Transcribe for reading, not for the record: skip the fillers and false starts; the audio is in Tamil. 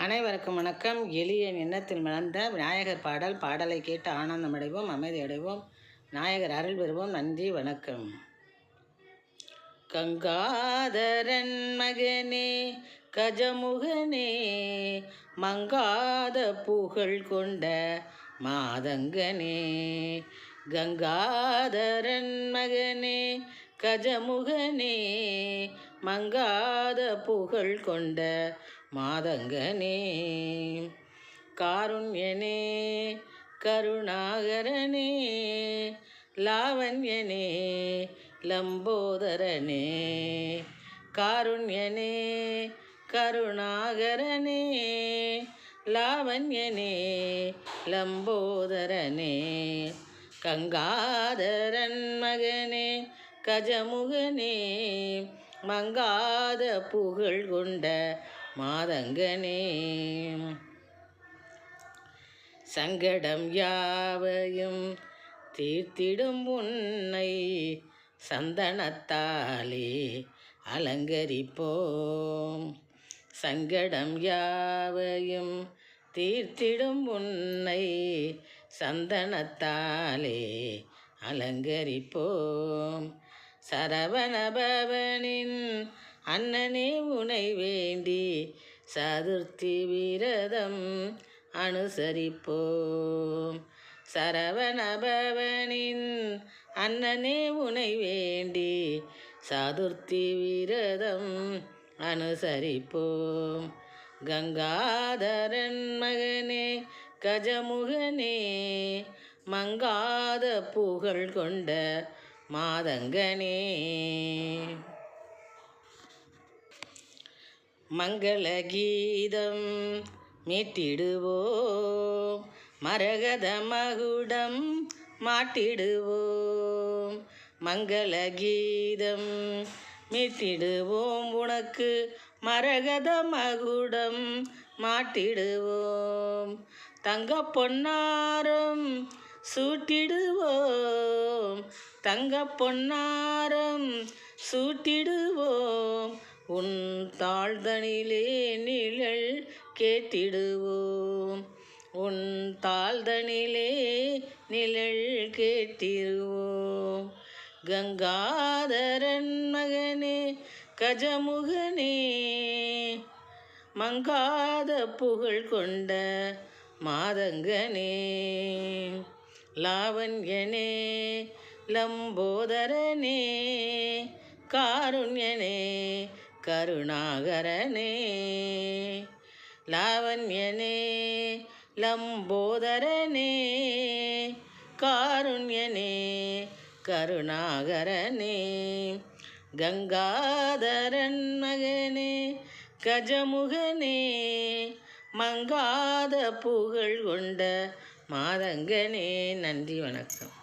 அனைவருக்கும் வணக்கம். எளிய எண்ணத்தில் மலர்ந்த விநாயகர் பாடலை கேட்டு ஆனந்தமடைவோம், அமைதி அடைவோம், விநாயகர் அருள் பெறுவோம். நன்றி, வணக்கம். கங்காதரன் மகனே கஜமுகனே, மங்காத புகழ் கொண்ட மாதங்கனே. கங்காதரன் மகனே கஜமுகனே, மங்காத புகழ் கொண்ட மாதங்கனே. காருண்யனே கருணாகரனே, லாவண்யனே லம்போதரனே. காருண்யனே கருணாகரனே, லாவண்யனே லம்போதரனே. கங்காதரன் மகனே கஜமுகனே, மங்காத புகழ் கொண்ட மாதங்கனே. சங்கடம் யாவையும் தீர்த்திடும் உன்னை சந்தனத்தாலே அலங்கரிப்போம். சங்கடம் யாவையும் தீர்த்திடும் உன்னை சந்தனத்தாலே அலங்கரிப்போம். சரவணபவனின் அண்ணனே உனை வேண்டி சதுர்த்தி விரதம் அனுசரிப்போம். சரவணபவனின் அண்ணனே உனை வேண்டி சதுர்த்தி விரதம் அனுசரிப்போம். கங்காதரன் மகனே கஜமுகனே, மங்காத புகழ் கொண்ட மாதங்கனே. மங்கள கீதம் மீட்டிடுவோம், மரகத மகுடம் மாட்டிடுவோம். மங்கள கீதம் மீட்டிடுவோம், உனக்கு மரகத மகுடம் மாட்டிடுவோம். தங்க பொன்னாரம் சூட்டிடுவோம், தங்க பொன்னாரம் சூட்டிடுவோம். உன் தாழ்தனிலே நிழல் கேட்டிடுவோம், உன் தாழ்தனிலே நிழல் கேட்டிடுவோம். கங்காதரன் மகனே கஜமுகனே, மங்காத புகழ் கொண்ட மாதங்கனே. லாவண்யனே லம்போதரனே, காருண்யனே கருணாகரனே. லாவண்யனே லம்போதரனே, காருண்யனே கருணாகரனே. கங்காதரன் மகனே கஜமுகனே, மங்காத புகழ் கொண்ட மாதங்கனே. நன்றி, வணக்கம்.